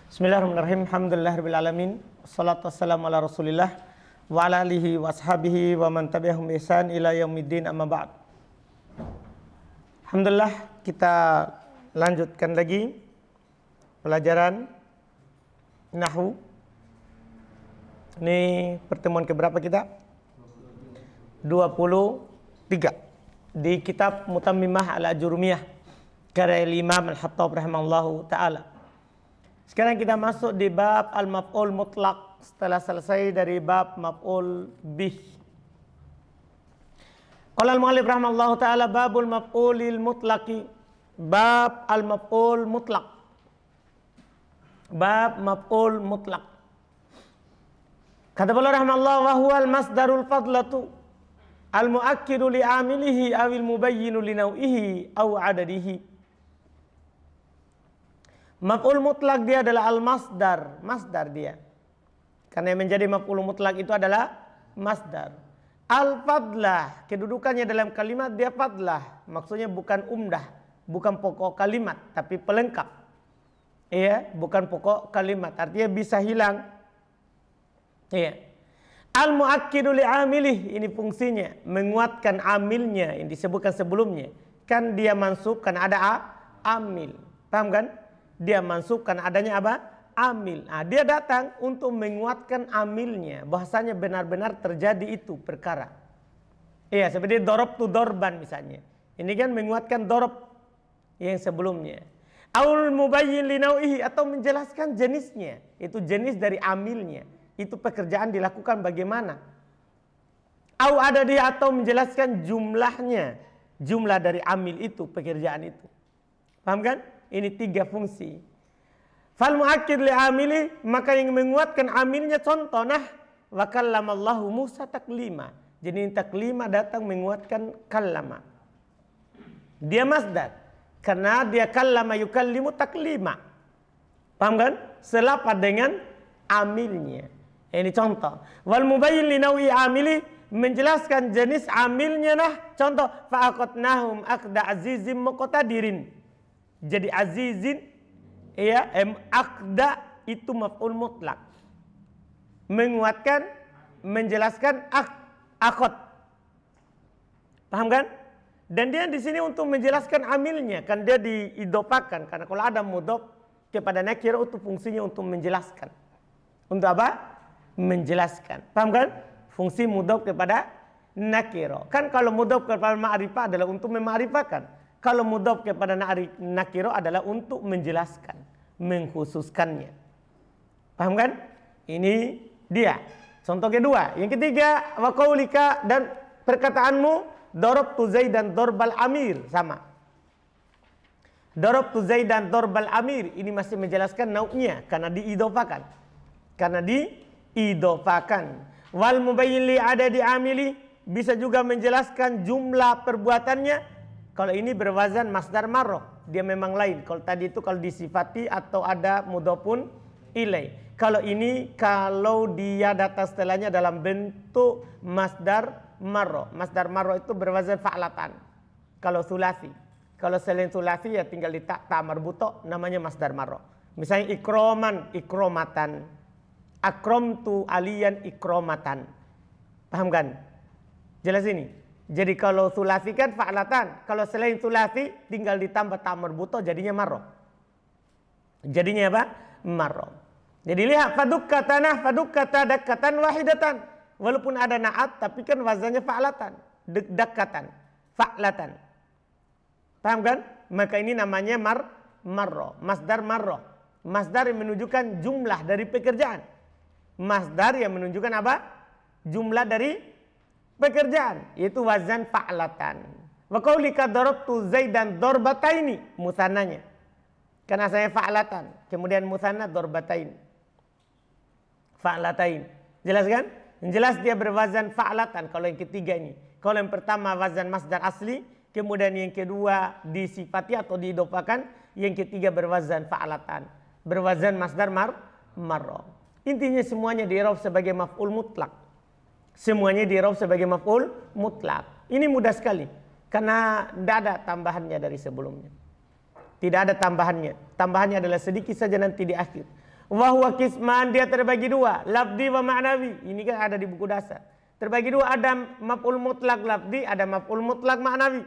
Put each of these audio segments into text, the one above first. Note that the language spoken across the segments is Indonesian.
Bismillahirrahmanirrahim. Alhamdulillahirabbil alamin. Wassalatu wassalamu ala Rasulillah wa ala alihi washabihi wa man tabi'ahum bi ihsan ila yaumiddin, amma ba'd. Alhamdulillah, kita lanjutkan lagi pelajaran nahwu. Ini pertemuan keberapa kita? 23 di kitab Mutammimah al-Ajurumiyah karya Imam Al-Hattab rahimahullahu ta'ala. Sekarang kita masuk di bab al-maf'ul mutlaq setelah selesai dari bab maf'ul bih. Qala al-mu'allif rahimahullahu ta'ala babul maf'ulil mutlaqi, bab al-maf'ul mutlaq, bab maf'ul mutlaq. Kata beliau rahimahullah, wa huwa al-masdarul fadlatu al-mu'akkidu li'amilihi awil mubayyinu li naw'ihi aw adadihi. Maf'ul mutlak dia adalah al-masdar, masdar dia. Karena yang menjadi maf'ul mutlak itu adalah masdar. Al-fadlah, kedudukannya dalam kalimat dia fadlah, maksudnya bukan umdah, bukan pokok kalimat, tapi pelengkap. Iya, bukan pokok kalimat, artinya bisa hilang. Iya. Al-mu'akkidu li'amilih, ini fungsinya menguatkan amilnya yang disebutkan sebelumnya. Kan dia mansub kan ada amil. Paham kan? Dia mansub kan adanya apa? Amil. Nah, dia datang untuk menguatkan amilnya, bahasanya benar-benar terjadi itu perkara. Iya, seperti dorob tu dorban misalnya. Ini kan menguatkan dorob yang sebelumnya. Aul mubayyin li nau'ihi, atau menjelaskan jenisnya. Itu jenis dari amilnya. Itu pekerjaan dilakukan bagaimana. Au ada dia, atau menjelaskan jumlahnya. Jumlah dari amil itu, pekerjaan itu. Paham kan? Ini 3 fungsi. Fal mu'akkid li amili, maka yang menguatkan amilnya contoh. Nah, wa kallamallahu Musa taklima. Jadi taklima datang menguatkan kallama. Dia masdar. Karena dia kallama yukallimu taklima. Paham kan? Selapat dengan amilnya. Ini contoh. Wal mubayyin li nawi amili, menjelaskan jenis amilnya. Nah, contoh fa'aqatnahum aqda azizim muqtadirin. Jadi azizin, ya, aqda itu maf'ul mutlak. Menguatkan, menjelaskan aqad. Paham kan? Dan dia di sini untuk menjelaskan amilnya, kan dia diidopakan, karena kalau ada mudhof kepada nakirah itu fungsinya untuk menjelaskan. Untuk apa? Menjelaskan. Paham kan? Fungsi mudhof kepada nakirah. Kan kalau mudhof kepada ma'rifah adalah untuk mema'rifahkan. Kalau mudhof kepada nakirah adalah untuk menjelaskan, mengkhususkannya. Paham kan? Ini dia. Contoh kedua. Yang ketiga, wa qaulika, dan perkataanmu darabtu Zaidan darbal amir, sama. Darabtu Zaidan darbal amir, ini masih menjelaskan nau'nya karena diidofakan. Karena diidofakan. Wal mubayyin li adadi amili, bisa juga menjelaskan jumlah perbuatannya. Kalau ini berwazan masdar marro, dia memang lain. Kalau tadi itu kalau disifati atau ada mudhofun ilai. Kalau ini kalau dia datang setelahnya dalam bentuk masdar marro. Masdar marro itu berwazan fa'latan. Kalau sulasi. Kalau selain sulasi ya tinggal di ta marbuto, namanya masdar marro. Misalnya ikroman, ikromatan. Akramtu aliyan ikromatan. Paham kan? Jelas ini? Jadi kalau sulasi kan fa'latan. Kalau selain sulasi tinggal ditambah ta marbuto jadinya marro. Jadinya apa? Marro. Jadi lihat fadukkatana, fadukkata dakkatan wahidatan. Walaupun ada na'at tapi kan wazannya fa'latan. Dakkatan, fa'latan. Paham kan? Maka ini namanya marro. Masdar marro. Masdar yang menunjukkan jumlah dari pekerjaan. Masdar yang menunjukkan apa? Jumlah dari pekerjaan, yaitu wazan fa'latan. Wa qaulika darabtu Zaidan darbataini, musannanya. Karena saya fa'latan, kemudian musanna darbatain. Fa'latain. Jelas kan? Yang jelas dia berwazan fa'latan kalau yang ketiga ini. Kalau yang pertama wazan masdar asli, kemudian yang kedua disifati atau diidofakan, yang ketiga berwazan fa'latan. Berwazan masdar marro. Intinya semuanya di-i'rab sebagai maf'ul mutlak. Semuanya di-i'rab sebagai maf'ul mutlak. Ini mudah sekali karena tidak ada tambahannya dari sebelumnya. Tidak ada tambahannya. Tambahannya adalah sedikit saja nanti di akhir. Wa huwa qisman, dia terbagi dua, lafzi wa ma'nawi. Ini kan ada di buku dasar. Terbagi dua, ada maf'ul mutlak lafzi, ada maf'ul mutlak ma'nawi.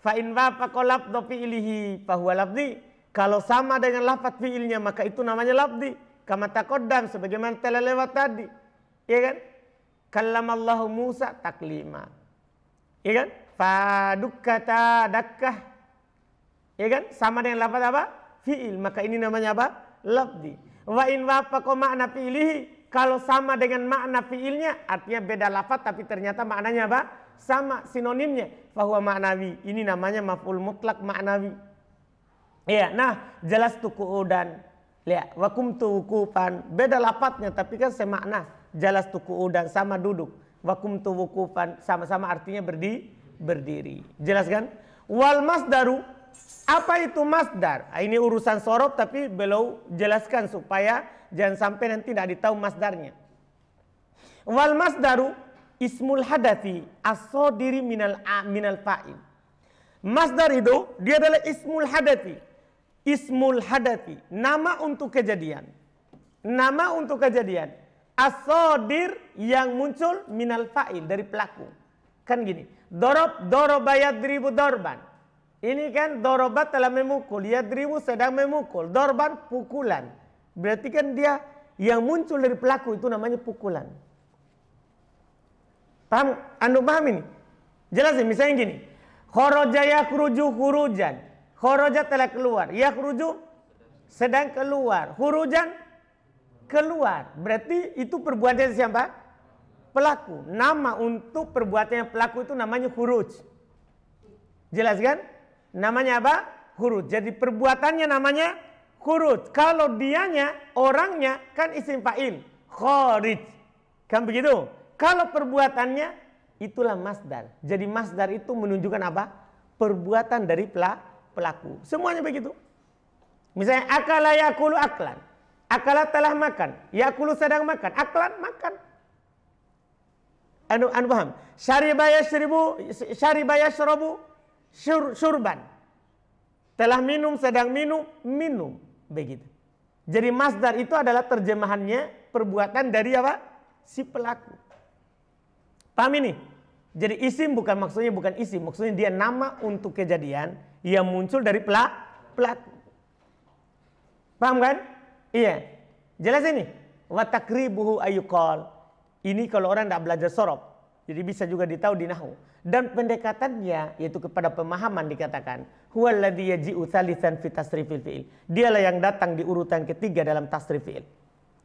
Fa in wafaqa lafdhu fi'lihi fa huwa lafzi. Kalau sama dengan lafaz fi'ilnya maka itu namanya lafzi. Kama taqaddam, sebagaimana telah lewat tadi. Ya kan? Kallamallahu Musa taklima. Ya kan? Fadukkata dakkah. Ya kan? Sama dengan lafaz apa? Fi'il. Maka ini namanya apa? Lafzi. Wa in wafaqa makna fi'lihi, kalau sama dengan makna fi'ilnya, artinya beda lafaz tapi ternyata maknanya apa? Sama, sinonimnya. Fahuwa ma'nawi. Ini namanya maf'ul mutlak ma'nawi. Iya, nah jelas tu qu'udan. Lihat, wa kumtu wuqufan. Beda lafaznya tapi kan semakna. Jelas tu qu'udan, sama duduk. Wa kumtu wuqufan, sama-sama artinya berdiri. Jelas kan? Wal masdaru. Apa itu masdar? Ini urusan sorob tapi beliau jelaskan supaya jangan sampai nanti tidak ditahu masdarnya. Wal masdaru ismul hadathi as-sadiri minal fa'il. Masdar itu dia adalah ismul hadathi. Ismul hadathi, nama untuk kejadian. Nama untuk kejadian. As-sadir yang muncul minal fa'il, dari pelaku. Kan gini, doroba yadribu dorban. Ini kan dorobat telah memukul, yadribu sedang memukul, dorban pukulan. Berarti kan dia yang muncul dari pelaku itu namanya pukulan. Paham? Anda paham ini? Jelasin, misalnya gini. Kharaja yakhruju khurujan. Kharaja telah keluar, yakhruju sedang keluar, khurujan keluar. Berarti itu perbuatan siapa? Pelaku. Nama untuk perbuatannya pelaku itu namanya khuruj. Jelas kan? Namanya apa? Khuruj. Jadi perbuatannya namanya khuruj. Kalau dianya, orangnya kan isim fa'il. Kharij. Kan begitu? Kalau perbuatannya, itulah masdar. Jadi masdar itu menunjukkan apa? Perbuatan dari pelaku. Semuanya begitu. Misalnya, akala yakulu aklan. Akala telah makan. Yakulu sedang makan. Aklan makan. Anu paham? Syariba yashrabu syurban. Telah minum, sedang minum. Begitu. Jadi masdar itu adalah terjemahannya perbuatan dari apa? Si pelaku. Paham ini? Jadi isim maksudnya bukan isim. Maksudnya dia nama untuk kejadian yang muncul dari pelaku. Paham kan? Iya. Jelas ini? Wa takribuhu ayyuqal. Ini kalau orang tidak belajar sorob. Jadi bisa juga ditahu di nahwu. Dan pendekatannya yaitu kepada pemahaman dikatakan huwallazi yaji'u tsalitsan fi tasrifil fi'il. Dialah yang datang di urutan ketiga dalam tasrif fi'il.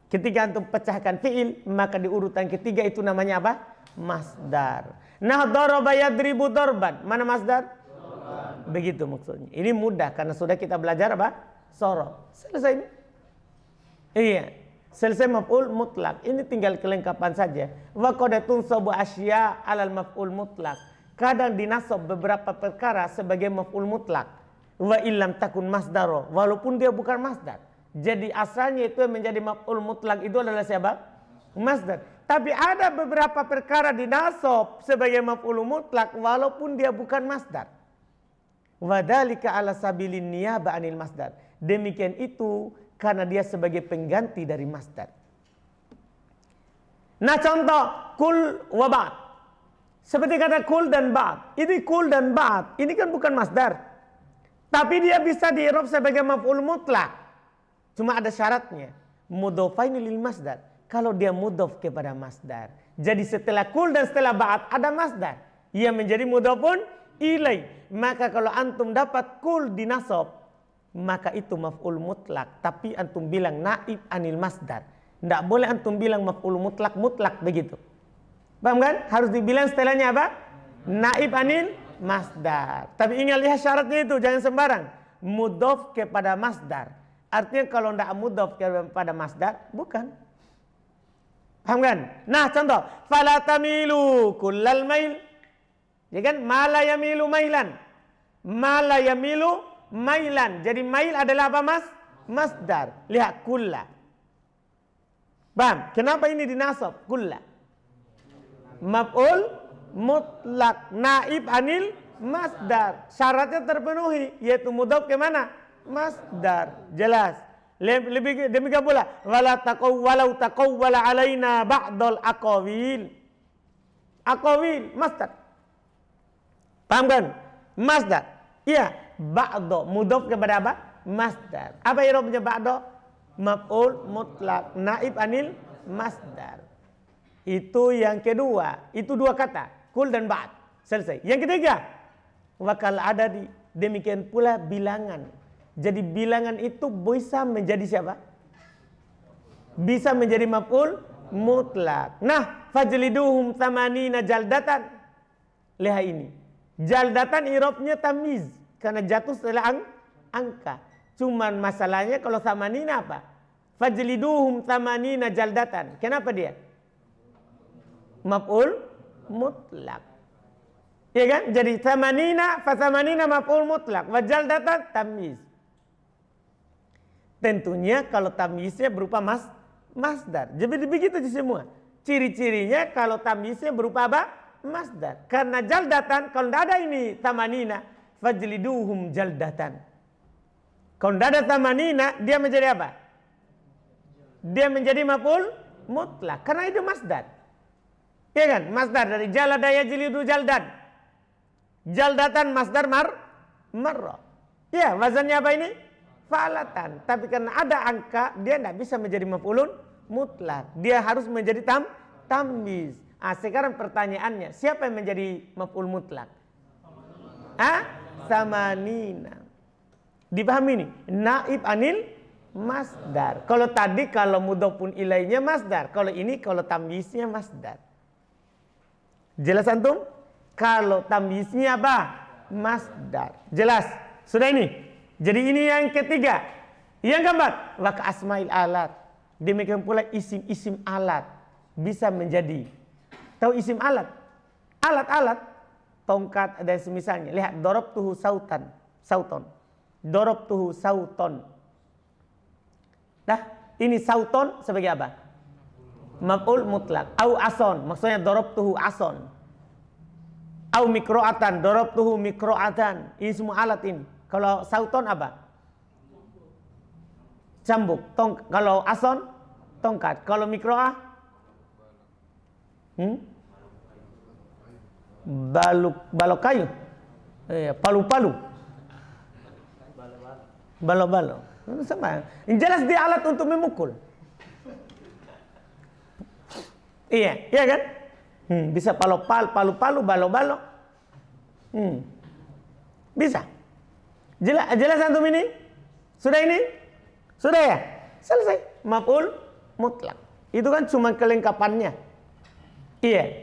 Ketika antum pecahkan fi'il, maka di urutan ketiga itu namanya apa? Masdar. Nah, daraba yadribu darban. Mana masdar? Darban. Begitu maksudnya. Ini mudah karena sudah kita belajar apa? Sorob. Selesai ini. Iya. Selesai maf'ul mutlak. Ini tinggal kelengkapan saja. Wa qad tunsabu asya 'alal maf'ul mutlak. Kadang dinasab beberapa perkara sebagai maf'ul mutlak. Wa illam takun masdaro, walaupun dia bukan masdar. Jadi asalnya itu yang menjadi maf'ul mutlak itu adalah siapa? Masdar. Tapi ada beberapa perkara dinasab sebagai maf'ul mutlak walaupun dia bukan masdar. Wa dzalika 'ala sabilin niyaba 'anil masdar. Demikian itu karena dia sebagai pengganti dari masdar. Nah contoh kul wa ba'd. Seperti kata kul dan ba'd. Ini kul dan ba'd. Ini kan bukan masdar. Tapi dia bisa di-i'rab sebagai maf'ul mutlak. Cuma ada syaratnya. Mudhofaini lil masdar. Kalau dia mudhof kepada masdar. Jadi setelah kul dan setelah ba'd ada masdar. Ia menjadi mudhofun ilai. Maka kalau antum dapat kul dinasab, maka itu maf'ul mutlak. Tapi antum bilang naib anil masdar. Tidak boleh antum bilang maf'ul mutlak begitu. Paham kan? Harus dibilang setelahnya apa? Naib anil masdar. Tapi ingat lihat syaratnya itu, jangan sembarang. Mudhof kepada masdar. Artinya kalau tidak mudhof kepada masdar, bukan. Paham kan? Nah contoh, fala tamilu kullal mail. Ya kan? Mala yamilu mailan. Mala yamilu mailan. Jadi mail adalah apa mas? Masdar. Lihat kulla. Paham? Kenapa ini dinasab? Kulla. Maf'ul mutlak naib anil masdar. Syaratnya terpenuhi yaitu mudhof ke mana? Masdar. Jelas. Lebih demikian pula walau taqawwala alaina ba'dal aqawil. Aqawil masdar. Paham kan? Masdar. Iya, ba'do mudhof kepada apa? Masdar. Apa i'rabnya ba'do? Maf'ul mutlak, naib anil masdar. Itu yang kedua. Itu dua kata, kul dan ba'd. Selesai. Yang ketiga, wakal adadi. Demikian pula bilangan. Jadi bilangan itu bisa menjadi siapa? Bisa menjadi maf'ul mutlak. Nah, fajliduhum thamanina jaldatan. Lihat ini. Jaldatan i'rabnya tamyiz karena jatuh setelah angka. Cuman masalahnya kalau thamanina apa? Fajliduhum thamanina jaldatan. Kenapa dia? Maf'ul mutlak. Ya kan? Jadi thamanina fa thamanina maf'ul mutlak wa jaldatan tamyiz. Tentunya kalau tamyiznya berupa masdar. Jadi begitu semua. Ciri-cirinya kalau tamyiznya berupa apa? Masdar. Karena jaldatan, kalau tidak ada ini tamanina, fajliduhum jaldatan. Kalau tidak ada tamanina, dia menjadi apa? Dia menjadi maf'ul mutlak. Karena itu masdar. Ya kan? Masdar dari jalada yajlidu jaldan. Jaldatan masdar marra. Ya, wazannya apa ini? Fa'alatan. Tapi karena ada angka, dia tidak bisa menjadi maf'ulun mutlak. Dia harus menjadi tamyiz. Sekarang pertanyaannya, siapa yang menjadi maf'ul mutlak? Samanina. Dipahami ini? Naib anil masdar. Kalau tadi kalau mudhofun ilainya masdar. Kalau ini kalau tamyiznya masdar. Jelas antum? Kalau tamyiznya apa? Masdar. Jelas? Sudah ini? Jadi ini yang ketiga. Yang keempat, wa ka asmail alat. Demikian pula isim-isim alat bisa menjadi. Tahu isim alat? Alat-alat, tongkat dan semisalnya. Lihat, darabtuhu sauton. Darabtuhu sauton. Nah, ini sauton sebagai apa? Maf'ul mutlak. Au ason, maksudnya darabtuhu ason. Au mikro'atan, darabtuhu mikro'atan. Ini semua alat ini. Kalau sauton apa? Cambuk. Kalau ason, tongkat. Kalau mikro'ah? Balok kayu. Palu-palu. Balo-balo. Sama. Yang jelas dia alat untuk memukul. Iya kan? Bisa palu-palu, balo-balo. Bisa. Jelas antum ini? Sudah ini? Sudah ya? Selesai. Maf'ul mutlak. Itu kan cuma kelengkapannya. Iya.